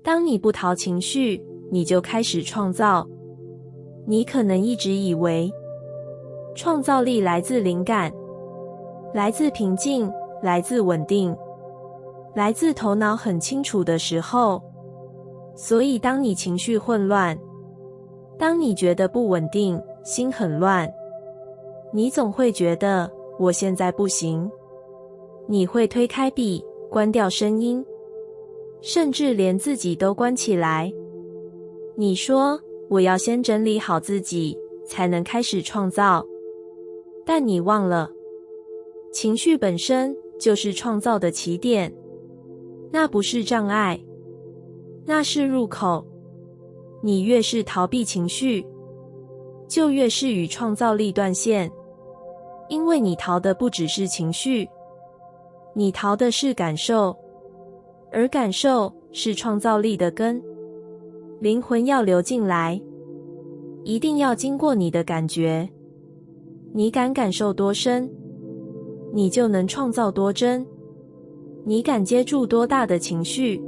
当你不逃情绪，你就开始创造。你可能一直以为，创造力来自灵感，来自平静，来自稳定，来自头脑很清楚的时候。所以当你情绪混乱，当你觉得不稳定，心很乱，你总会觉得我现在不行。你会推开笔，关掉声音，甚至连自己都关起来。你说我要先整理好自己，才能开始创造。但你忘了，情绪本身就是创造的起点，那不是障碍，那是入口。你越是逃避情绪，就越是与创造力断线，因为你逃的不只是情绪，你逃的是感受，而感受是创造力的根。灵魂要流进来，一定要经过你的感觉。你敢感受多深，你就能创造多真。你敢接住多大的情绪，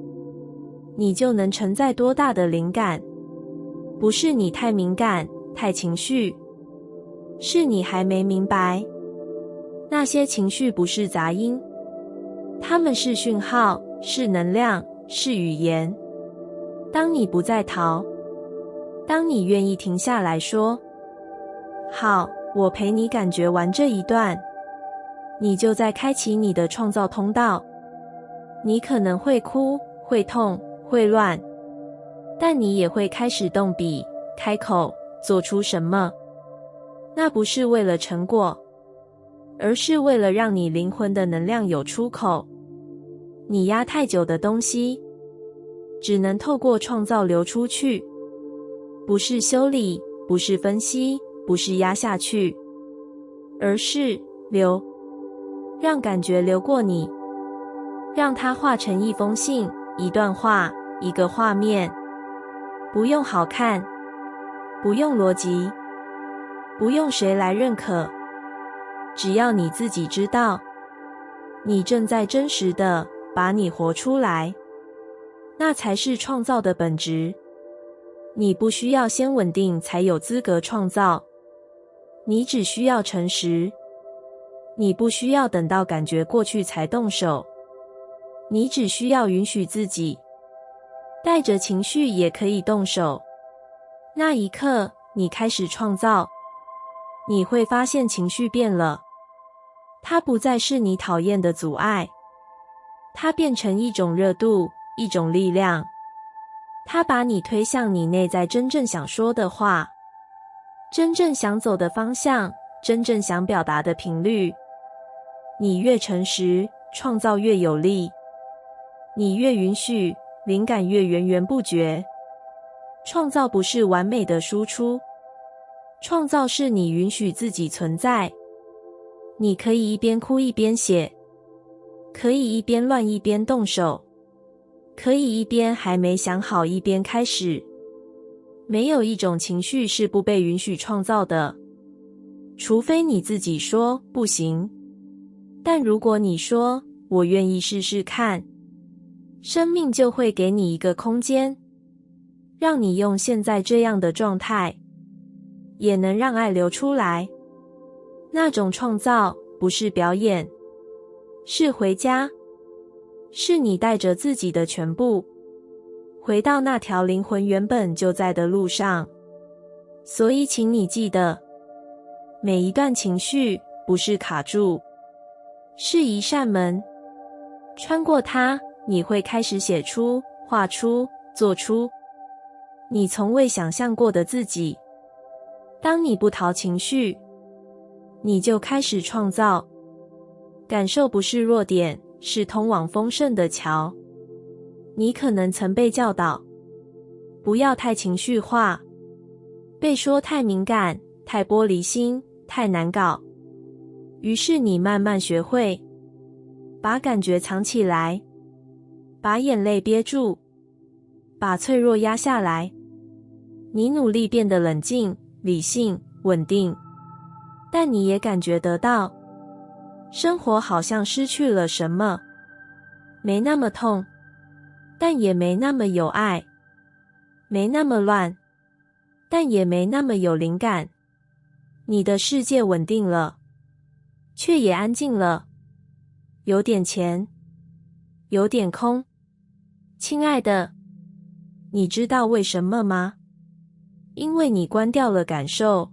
你就能承载多大的灵感。不是你太敏感，太情绪，是你还没明白，那些情绪不是杂音，它们是讯号，是能量，是语言。当你不再逃，当你愿意停下来说，好，我陪你感觉完这一段，你就在开启你的创造通道。你可能会哭，会痛，会乱，但你也会开始动笔，开口，做出什么。那不是为了成果，而是为了让你灵魂的能量有出口。你压太久的东西，只能透过创造流出去，不是修理，不是分析，不是压下去，而是流，让感觉流过你，让它化成一封信，一段话，一个画面。不用好看，不用逻辑，不用谁来认可，只要你自己知道，你正在真实的把你活出来，那才是创造的本质。你不需要先稳定才有资格创造，你只需要诚实。你不需要等到感觉过去才动手，你只需要允许自己带着情绪也可以动手。那一刻，你开始创造，你会发现情绪变了，它不再是你讨厌的阻碍，它变成一种热度，一种力量。它把你推向你内在真正想说的话，真正想走的方向，真正想表达的频率。你越诚实，创造越有力。你越允许，灵感越源源不绝。创造不是完美的输出，创造是你允许自己存在。你可以一边哭一边写，可以一边乱一边动手，可以一边还没想好一边开始。没有一种情绪是不被允许创造的，除非你自己说不行。但如果你说我愿意试试看，生命就会给你一个空间，让你用现在这样的状态，也能让爱流出来。那种创造不是表演，是回家，是你带着自己的全部，回到那条灵魂原本就在的路上。所以请你记得，每一段情绪不是卡住，是一扇门，穿过它，你会开始写出、画出、做出你从未想象过的自己。当你不逃情绪，你就开始创造。感受不是弱点，是通往丰盛的桥。你可能曾被教导，不要太情绪化，被说太敏感、太玻璃心、太难搞。于是你慢慢学会把感觉藏起来，把眼泪憋住，把脆弱压下来。你努力变得冷静、理性、稳定，但你也感觉得到，生活好像失去了什么，没那么痛，但也没那么有爱，没那么乱，但也没那么有灵感。你的世界稳定了，却也安静了，有点钱，有点空。亲爱的，你知道为什么吗？因为你关掉了感受，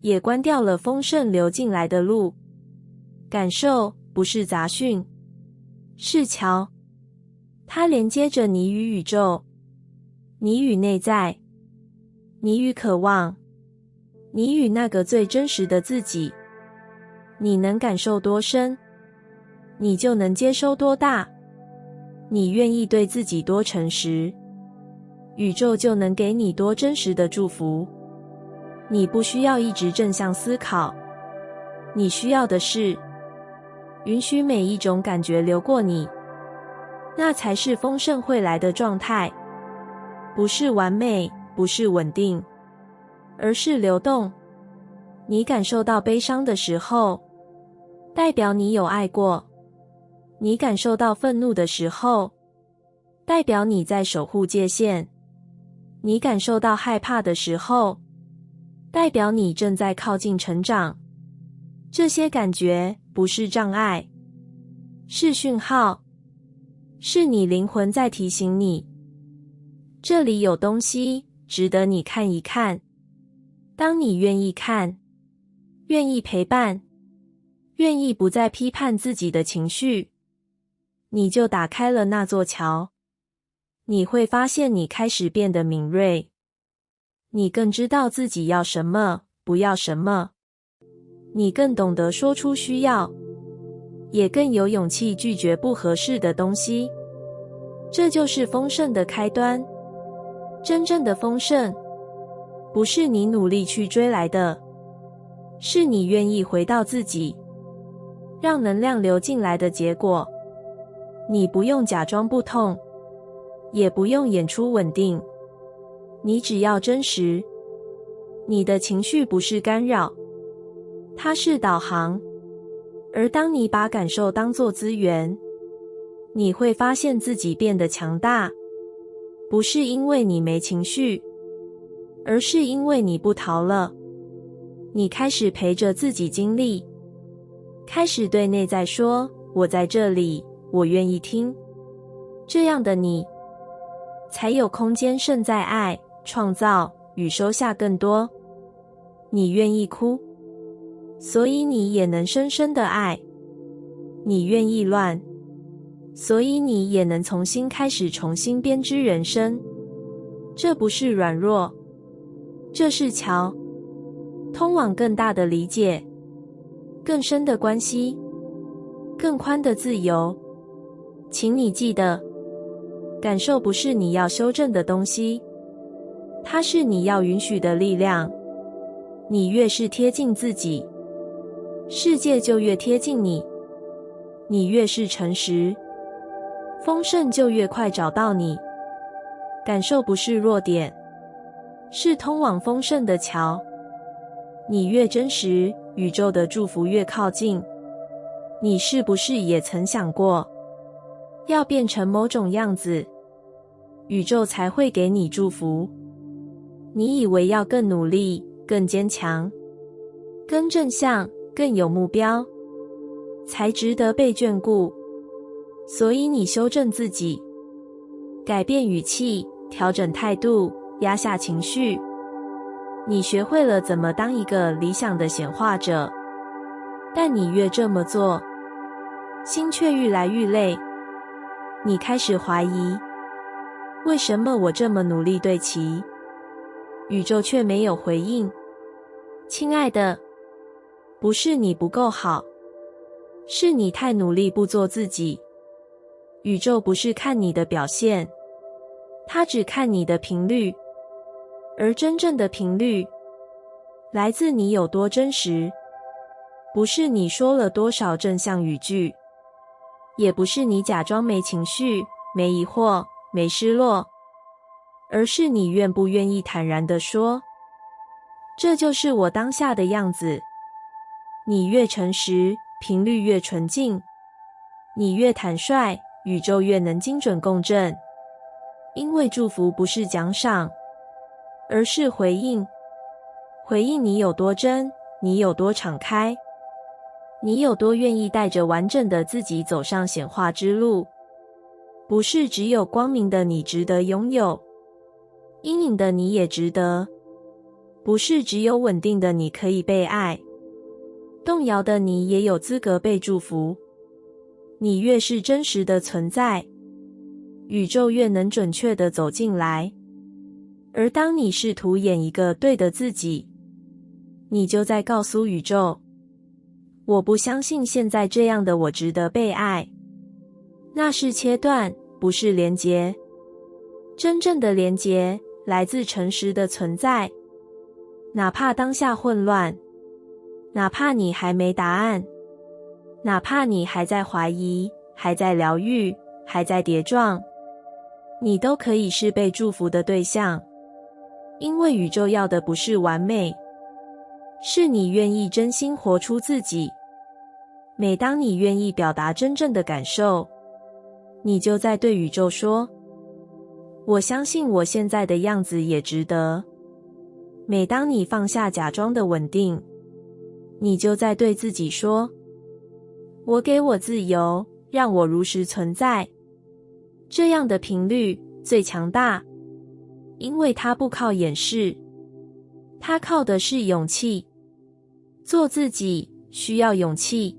也关掉了丰盛流进来的路。感受不是杂讯，是桥，它连接着你与宇宙，你与内在，你与渴望，你与那个最真实的自己。你能感受多深，你就能接收多大。你愿意对自己多诚实，宇宙就能给你多真实的祝福。你不需要一直正向思考，你需要的是允许每一种感觉流过你，那才是丰盛会来的状态。不是完美，不是稳定，而是流动。你感受到悲伤的时候，代表你有爱过；你感受到愤怒的时候，代表你在守护界限；你感受到害怕的时候，代表你正在靠近成长。这些感觉不是障碍，是讯号，是你灵魂在提醒你，这里有东西值得你看一看。当你愿意看，愿意陪伴，愿意不再批判自己的情绪，你就打开了那座桥。你会发现你开始变得敏锐，你更知道自己要什么，不要什么，你更懂得说出需要，也更有勇气拒绝不合适的东西。这就是丰盛的开端。真正的丰盛，不是你努力去追来的，是你愿意回到自己，让能量流进来的结果。你不用假装不痛，也不用演出稳定，你只要真实。你的情绪不是干扰，它是导航。而当你把感受当作资源，你会发现自己变得强大，不是因为你没情绪，而是因为你不逃了。你开始陪着自己经历，开始对内在说：我在这里，我愿意听。这样的你，才有空间胜在爱、创造与收下更多。你愿意哭，所以你也能深深的爱。你愿意乱，所以你也能重新开始，重新编织人生。这不是软弱，这是桥，通往更大的理解，更深的关系，更宽的自由。请你记得，感受不是你要修正的东西，它是你要允许的力量。你越是贴近自己，世界就越贴近你。你越是诚实，丰盛就越快找到你。感受不是弱点，是通往丰盛的桥。你越真实，宇宙的祝福越靠近。你是不是也曾想过，要变成某种样子，宇宙才会给你祝福？你以为要更努力、更坚强、更正向、更有目标，才值得被眷顾。所以你修正自己，改变语气，调整态度，压下情绪。你学会了怎么当一个理想的显化者，但你越这么做，心却愈来愈累。你开始怀疑，为什么我这么努力对齐，宇宙却没有回应？亲爱的，不是你不够好，是你太努力不做自己。宇宙不是看你的表现，它只看你的频率，而真正的频率来自你有多真实，不是你说了多少正向语句，也不是你假装没情绪、没疑惑、没失落，而是你愿不愿意坦然地说，这就是我当下的样子。你越诚实，频率越纯净；你越坦率，宇宙越能精准共振。因为祝福不是奖赏，而是回应。回应你有多真，你有多敞开，你有多愿意带着完整的自己走上显化之路。不是只有光明的你值得拥有，阴影的你也值得。不是只有稳定的你可以被爱，动摇的你也有资格被祝福。你越是真实的存在，宇宙越能准确地走进来。而当你试图演一个对的自己，你就在告诉宇宙，我不相信现在这样的我值得被爱。那是切断，不是连结。真正的连结来自诚实的存在，哪怕当下混乱，哪怕你还没答案，哪怕你还在怀疑，还在疗愈，还在跌撞，你都可以是被祝福的对象。因为宇宙要的不是完美，是你愿意真心活出自己。每当你愿意表达真正的感受，你就在对宇宙说，我相信我现在的样子也值得。每当你放下假装的稳定，你就在对自己说，我给我自由，让我如实存在。这样的频率最强大，因为它不靠掩饰，它靠的是勇气。做自己需要勇气，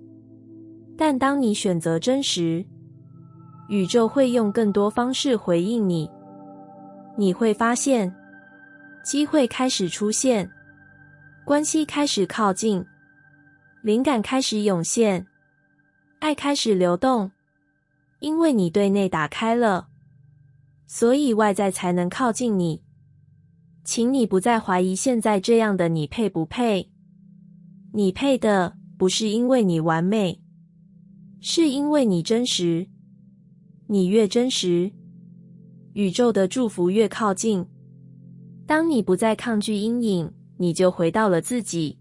但当你选择真实，宇宙会用更多方式回应你。你会发现，机会开始出现，关系开始靠近，灵感开始涌现，爱开始流动。因为你对内打开了，所以外在才能靠近你。请你不再怀疑现在这样的你配不配。你配的不是因为你完美，是因为你真实。你越真实，宇宙的祝福越靠近。当你不再抗拒阴影，你就回到了自己。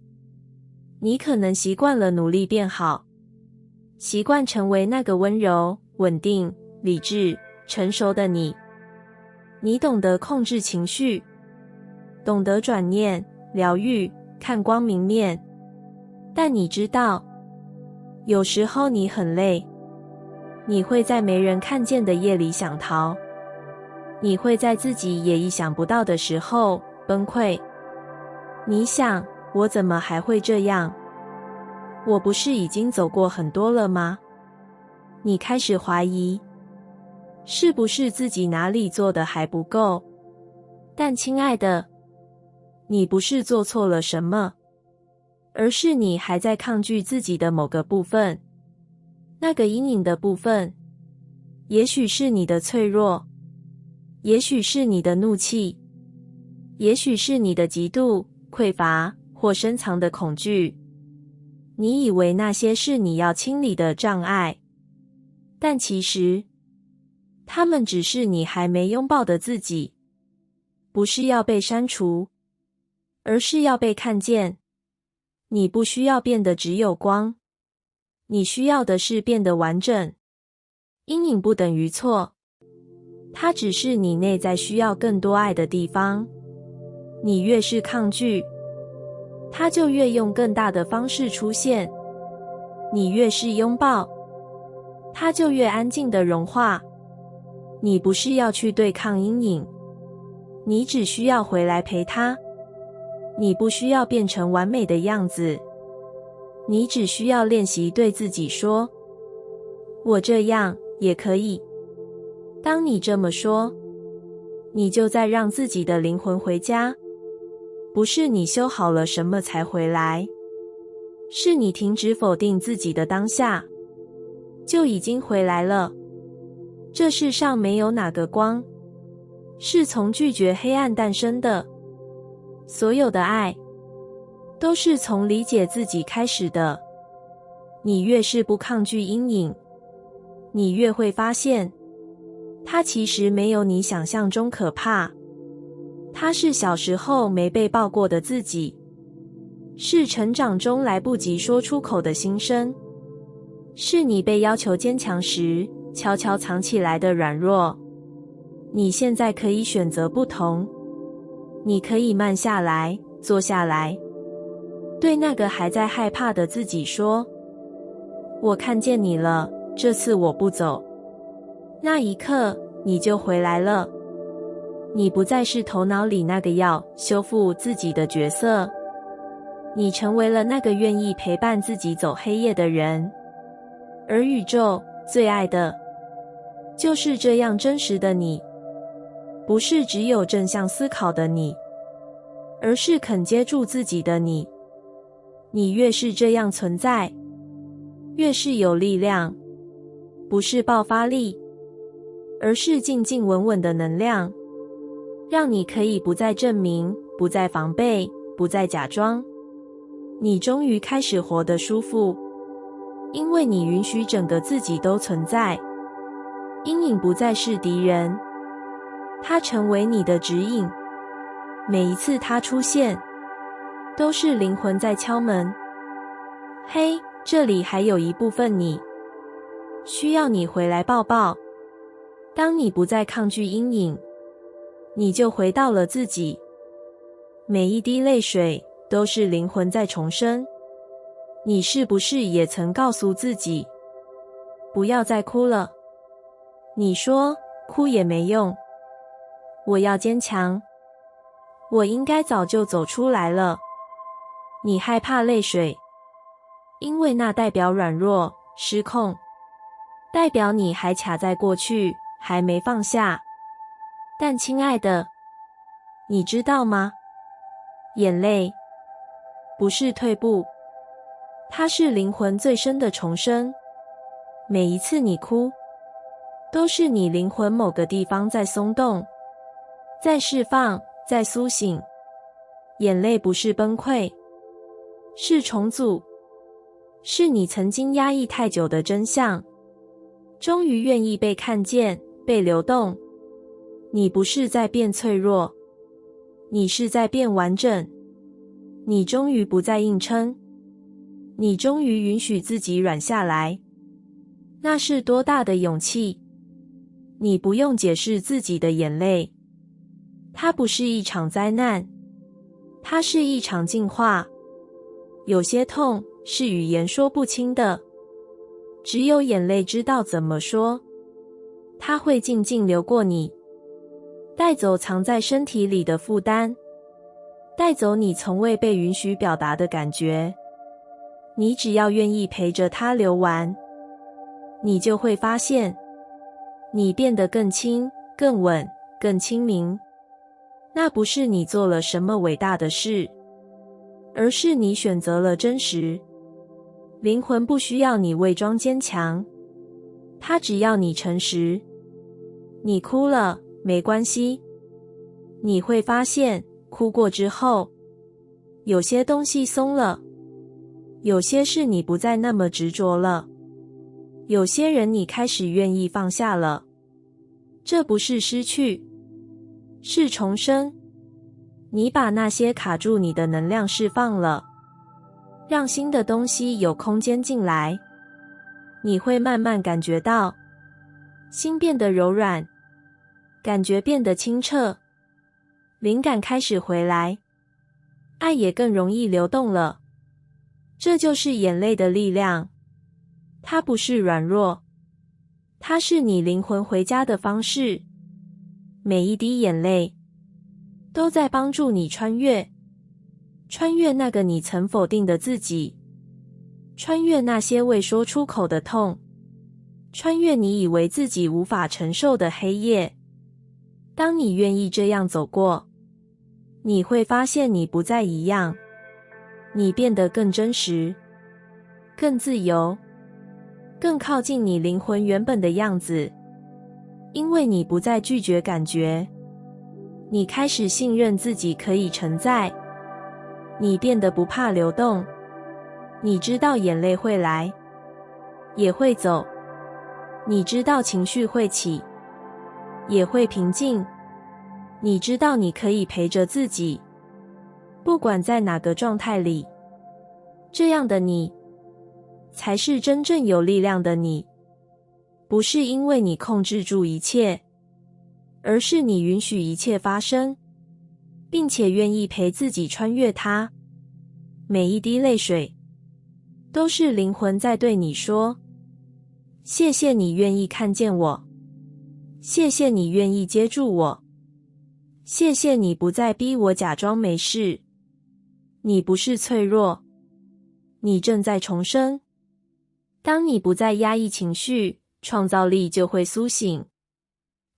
你可能习惯了努力变好，习惯成为那个温柔、稳定、理智、成熟的你。你懂得控制情绪，懂得转念、疗愈、看光明面。但你知道，有时候你很累，你会在没人看见的夜里想逃，你会在自己也意想不到的时候崩溃。你想，我怎么还会这样？我不是已经走过很多了吗？你开始怀疑，是不是自己哪里做的还不够？但亲爱的，你不是做错了什么，而是你还在抗拒自己的某个部分。那个阴影的部分，也许是你的脆弱，也许是你的怒气，也许是你的极度匮乏或深藏的恐惧。你以为那些是你要清理的障碍，但其实它们只是你还没拥抱的自己。不是要被删除，而是要被看见。你不需要变得只有光，你需要的是变得完整。阴影不等于错，它只是你内在需要更多爱的地方。你越是抗拒，它就越用更大的方式出现。你越是拥抱，它就越安静地融化。你不是要去对抗阴影，你只需要回来陪它。你不需要变成完美的样子，你只需要练习对自己说，我这样也可以。当你这么说，你就在让自己的灵魂回家。不是你修好了什么才回来，是你停止否定自己的当下，就已经回来了。这世上没有哪个光是从拒绝黑暗诞生的，所有的爱都是从理解自己开始的。你越是不抗拒阴影，你越会发现，它其实没有你想象中可怕。它是小时候没被抱过的自己，是成长中来不及说出口的心声，是你被要求坚强时悄悄藏起来的软弱。你现在可以选择不同，你可以慢下来，坐下来，对那个还在害怕的自己说：我看见你了，这次我不走。那一刻，你就回来了。你不再是头脑里那个要修复自己的角色，你成为了那个愿意陪伴自己走黑夜的人。而宇宙最爱的，就是这样真实的你，不是只有正向思考的你，而是肯接住自己的你。你越是这样存在，越是有力量，不是爆发力，而是静静稳稳的能量，让你可以不再证明，不再防备，不再假装。你终于开始活得舒服，因为你允许整个自己都存在。阴影不再是敌人，它成为你的指引。每一次它出现，都是灵魂在敲门。嘿，这里还有一部分你，需要你回来抱抱。当你不再抗拒阴影，你就回到了自己。每一滴泪水都是灵魂在重生。你是不是也曾告诉自己，不要再哭了？你说，哭也没用。我要坚强。我应该早就走出来了。你害怕泪水，因为那代表软弱、失控，代表你还卡在过去，还没放下。但亲爱的，你知道吗？眼泪不是退步，它是灵魂最深的重生。每一次你哭，都是你灵魂某个地方在松动，在释放，在苏醒。眼泪不是崩溃，是重组，是你曾经压抑太久的真相，终于愿意被看见，被流动。你不是在变脆弱，你是在变完整。你终于不再硬撑，你终于允许自己软下来。那是多大的勇气！你不用解释自己的眼泪，它不是一场灾难，它是一场进化。有些痛是语言说不清的，只有眼泪知道怎么说。它会静静流过你，带走藏在身体里的负担，带走你从未被允许表达的感觉。你只要愿意陪着它流完，你就会发现，你变得更轻、更稳、更清明。那不是你做了什么伟大的事，而是你选择了真实。灵魂不需要你伪装坚强，它只要你诚实。你哭了，没关系。你会发现，哭过之后，有些东西松了，有些事你不再那么执着了，有些人你开始愿意放下了。这不是失去，是重生。你把那些卡住你的能量释放了，让新的东西有空间进来。你会慢慢感觉到，心变得柔软，感觉变得清澈，灵感开始回来，爱也更容易流动了。这就是眼泪的力量，它不是软弱，它是你灵魂回家的方式。每一滴眼泪都在帮助你穿越那个你曾否定的自己，穿越那些未说出口的痛，穿越你以为自己无法承受的黑夜。当你愿意这样走过，你会发现你不再一样，你变得更真实，更自由，更靠近你灵魂原本的样子。因为你不再拒绝感觉，你开始信任自己可以承载，你变得不怕流动。你知道眼泪会来，也会走，你知道情绪会起，也会平静。你知道你可以陪着自己，不管在哪个状态里。这样的你，才是真正有力量的你。不是因为你控制住一切，而是你允许一切发生，并且愿意陪自己穿越它。每一滴泪水，都是灵魂在对你说：谢谢你愿意看见我，谢谢你愿意接住我，谢谢你不再逼我假装没事。你不是脆弱，你正在重生。当你不再压抑情绪，创造力就会苏醒。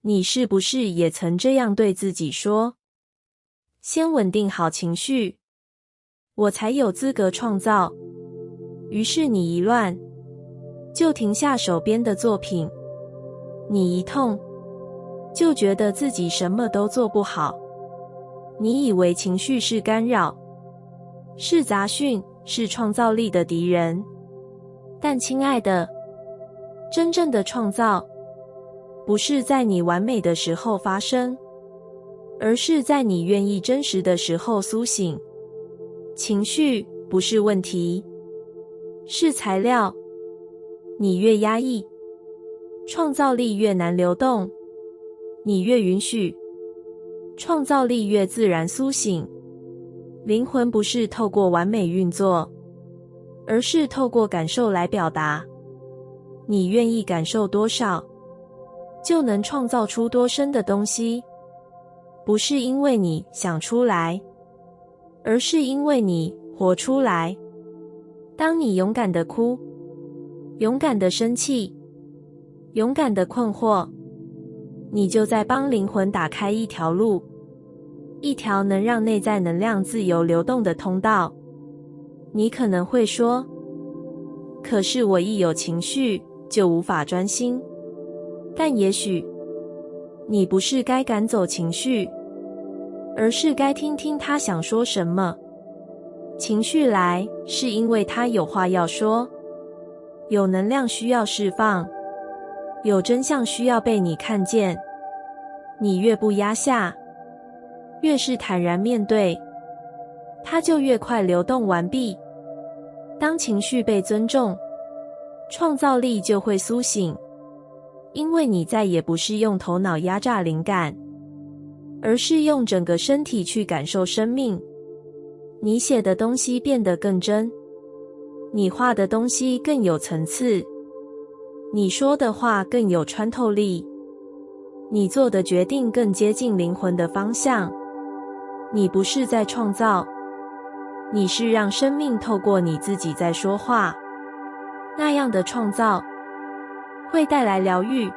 你是不是也曾这样对自己说？先稳定好情绪，我才有资格创造。于是你一乱，就停下手边的作品；你一痛，就觉得自己什么都做不好。你以为情绪是干扰，是杂讯，是创造力的敌人。但亲爱的，真正的创造不是在你完美的时候发生，而是在你愿意真实的时候苏醒。情绪不是问题，是材料。你越压抑，创造力越难流动；你越允许，创造力越自然苏醒。灵魂不是透过完美运作，而是透过感受来表达。你愿意感受多少，就能创造出多深的东西。不是因为你想出来，而是因为你活出来。当你勇敢地哭，勇敢地生气，勇敢地困惑，你就在帮灵魂打开一条路，一条能让内在能量自由流动的通道。你可能会说，可是我一有情绪就无法专心。但也许你不是该赶走情绪，而是该听听他想说什么。情绪来，是因为他有话要说，有能量需要释放，有真相需要被你看见。你越不压下，越是坦然面对，它就越快流动完毕。当情绪被尊重，创造力就会苏醒，因为你再也不是用头脑压榨灵感，而是用整个身体去感受生命。你写的东西变得更真，你画的东西更有层次，你说的话更有穿透力，你做的决定更接近灵魂的方向。你不是在创造，你是让生命透过你自己在说话。那样的创造会带来疗愈，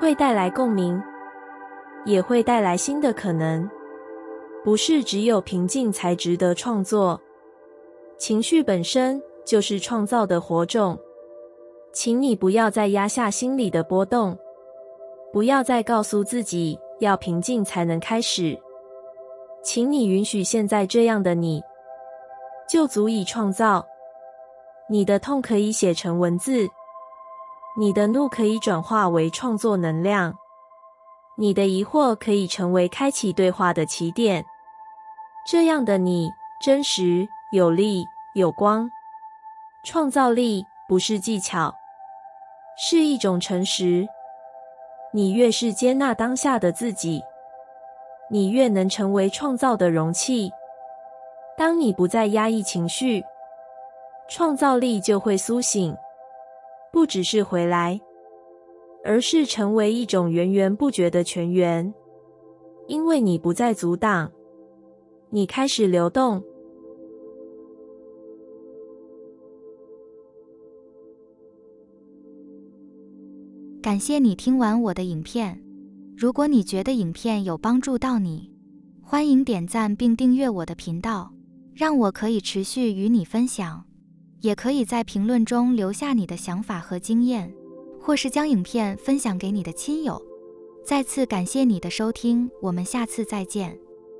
会带来共鸣，也会带来新的可能。不是只有平静才值得创作，情绪本身就是创造的火种。请你不要再压下心里的波动，不要再告诉自己要平静才能开始。请你允许现在这样的你，就足以创造。你的痛可以写成文字，你的怒可以转化为创作能量，你的疑惑可以成为开启对话的起点。这样的你，真实、有力、有光。创造力不是技巧，是一种诚实。你越是接纳当下的自己，你越能成为创造的容器。当你不再压抑情绪，创造力就会苏醒，不只是回来，而是成为一种源源不绝的泉源。因为你不再阻挡，你开始流动。感谢你听完我的影片。如果你觉得影片有帮助到你，欢迎点赞并订阅我的频道，让我可以持续与你分享。也可以在评论中留下你的想法和经验，或是将影片分享给你的亲友。再次感谢你的收听，我们下次再见。